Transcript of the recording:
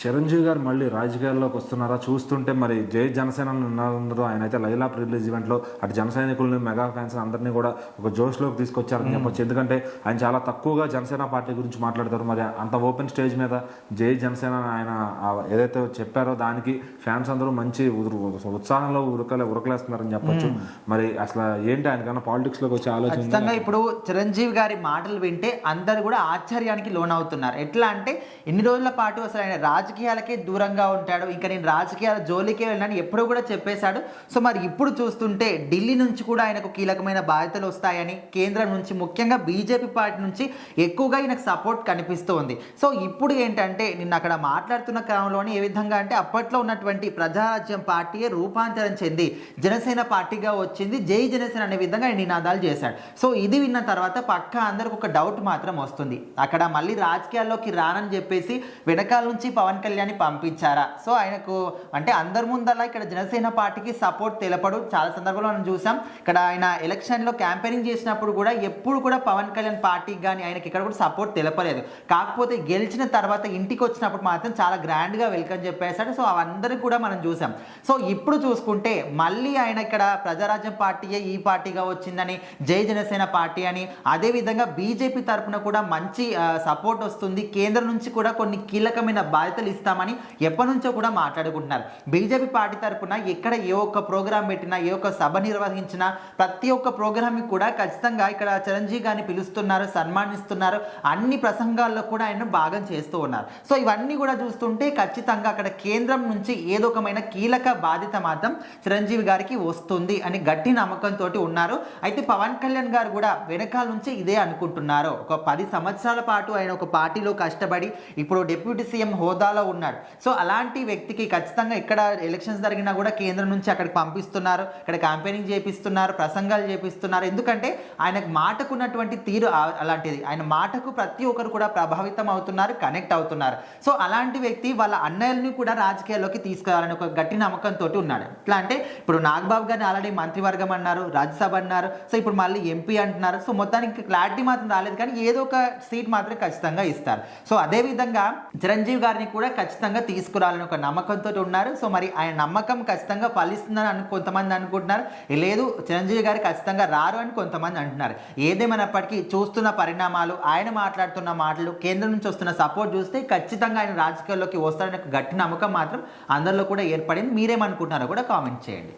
చిరంజీవి గారు మళ్ళీ రాజకీయాల్లోకి వస్తున్నారా? చూస్తుంటే మరి జై జనసేన ఉన్నారో ఆయన అయితే లైలా రిలీజ్ ఈవెంట్లో అటు జన సైనికుల్ని, మెగా ఫ్యాన్స్ అందరినీ కూడా ఒక జోష్లోకి తీసుకొచ్చారని చెప్పొచ్చు. ఎందుకంటే ఆయన చాలా తక్కువగా జనసేన పార్టీ గురించి మాట్లాడతారు. మరి అంత ఓపెన్ స్టేజ్ మీద జై జనసేన ఆయన ఏదైతే చెప్పారో దానికి ఫ్యాన్స్ అందరూ మంచి ఉత్సాహంలో ఉరకలేస్తున్నారని చెప్పొచ్చు. మరి అసలు ఏంటి ఆయనకన్నా పాలిటిక్స్లోకి వచ్చే ఆలోచన? ఖచ్చితంగా ఇప్పుడు చిరంజీవి గారి మాటలు వింటే అందరు కూడా ఆశ్చర్యానికి లోనవుతున్నారు. ఎట్లా అంటే ఇన్ని రోజుల పాటు అసలు ఆయన రాజకీయాలకే దూరంగా ఉంటాడు, ఇంకా నేను రాజకీయాల జోలికే వెళ్ళాను ఎప్పుడూ కూడా చెప్పేశాడు. సో మరి ఇప్పుడు చూస్తుంటే ఢిల్లీ నుంచి కూడా ఆయనకు కీలకమైన బాధ్యతలు వస్తాయని, కేంద్రం నుంచి ముఖ్యంగా బీజేపీ పార్టీ నుంచి ఎక్కువగా ఆయనకు సపోర్ట్ కనిపిస్తూ ఉంది. సో ఇప్పుడు ఏంటంటే నిన్న అక్కడ మాట్లాడుతున్న క్రమంలోనే ఏ విధంగా అంటే అప్పట్లో ఉన్నటువంటి ప్రజారాజ్యం పార్టీయే రూపాంతరం చెంది జనసేన పార్టీగా వచ్చింది, జై జనసేన అనే విధంగా ఆయన నినాదాలు చేశాడు. సో ఇది విన్న తర్వాత పక్కా అందరికి ఒక డౌట్ మాత్రం వస్తుంది, అక్కడ మళ్ళీ రాజకీయాల్లోకి రానని చెప్పేసి వెనకాల నుంచి పవన్ కళ్యాణ్ పంపించారా? సో ఆయనకు అంటే అందరి ముందలా ఇక్కడ జనసేన పార్టీకి సపోర్ట్ తెలపడు. చాలా సందర్భంలో మనం చూసాం, ఇక్కడ ఆయన ఎలక్షన్లో క్యాంపెయినింగ్ చేసినప్పుడు కూడా ఎప్పుడు కూడా పవన్ కళ్యాణ్ పార్టీకి కానీ ఆయనకి ఇక్కడ కూడా సపోర్ట్ తెలపలేదు. కాకపోతే గెలిచిన తర్వాత ఇంటికి వచ్చినప్పుడు మాత్రం చాలా గ్రాండ్గా వెల్కమ్ చెప్పేశాడు. సో అవందరికీ కూడా మనం చూసాం. సో ఇప్పుడు చూసుకుంటే మళ్ళీ ఆయన ఇక్కడ ప్రజారాజ్యం పార్టీయే ఈ పార్టీగా వచ్చిందని, జై జనసేన పార్టీ అని, అదేవిధంగా బీజేపీ తరఫున కూడా మంచి సపోర్ట్ వస్తుంది, కేంద్రం నుంచి కూడా కొన్ని కీలకమైన బాధ్యతలు ఇస్తామని ఎప్పటి నుంచో కూడా మాట్లాడుకుంటున్నారు. బీజేపీ పార్టీ తరఫున ఎక్కడ ఏ ఒక్క ప్రోగ్రాం పెట్టినా, ఏ ఒక్క సభ నిర్వహించినా ప్రతి ఒక్క ప్రోగ్రామ్కి కూడా ఖచ్చితంగా ఇక్కడ చిరంజీవి గారిని పిలుస్తున్నారు, సన్మానిస్తున్నారు, అన్ని ప్రసంగాల్లో కూడా ఆయన భాగం చేస్తూ ఉన్నారు. సో ఇవన్నీ కూడా చూస్తుంటే ఖచ్చితంగా అక్కడ కేంద్రం నుంచి ఏదో ఒకమైన కీలక బాధ్యత మాత్రం చిరంజీవి గారికి వస్తుంది అని గట్టి నమ్మకంతో ఉన్నారు. అయితే పవన్ కళ్యాణ్ గారు కూడా వెనకాల నుంచి ఇదే అనుకుంటున్నారు. ఒక 10 సంవత్సరాల పాటు ఆయన ఒక పార్టీలో కష్టపడి ఇప్పుడు డిప్యూటీ సీఎం హోదాలో ఉన్నాడు. సో అలాంటి వ్యక్తికి ఖచ్చితంగా ఇక్కడ ఎలక్షన్స్ జరిగినా కూడా కేంద్రం నుంచి అక్కడికి పంపిస్తున్నారు, ఇక్కడ క్యాంపెయినింగ్ చేపిస్తున్నారు, ప్రసంగాలు చేపిస్తున్నారు. ఎందుకంటే ఆయనకు మాటకున్నటువంటి తీరు అలాంటిది, ఆయన మాటకు ప్రతి ఒక్కరు కూడా ప్రభావితం అవుతున్నారు, కనెక్ట్ అవుతున్నారు. సో అలాంటి వ్యక్తి వాళ్ళ అన్నయ్యల్ని కూడా రాజకీయాల్లోకి తీసుకురావాలని ఒక గట్టి నమ్మకంతో ఉన్నాడు. ఎట్లా అంటే ఇప్పుడు నాగబాబు గారిని ఆల్రెడీ మంత్రివర్గం అన్నారు, రాజ్యసభ అన్నారు, సో ఇప్పుడు మళ్ళీ ఎంపీ అంటున్నారు. సో మొత్తానికి క్లారిటీ మాత్రం రాలేదు, కానీ ఏదో ఒక సీట్ మాత్రం ఖచ్చితంగా ఇస్తారు. సో అదేవిధంగా చిరంజీవి గారిని కూడా ఖచ్చితంగా తీసుకురావాలని ఒక నమ్మకంతో ఉన్నారు. సో మరి ఆయన నమ్మకం ఖచ్చితంగా ఫలిస్తుందని కొంతమంది అనుకుంటున్నారు, లేదు చిరంజీవి గారు ఖచ్చితంగా రారు అని కొంతమంది అంటున్నారు. ఏదేమైనప్పటికీ చూస్తున్న పరిణామాలు, ఆయన మాట్లాడుతున్న మాటలు, కేంద్రం నుంచి వస్తున్న సపోర్ట్ చూస్తే ఖచ్చితంగా ఆయన రాజకీయాల్లోకి వస్తాడని గట్టి నమ్మకం మాత్రం అందరిలో కూడా ఏర్పడింది. మీరేమనుకుంటున్నారో కూడా కామెంట్ చేయండి.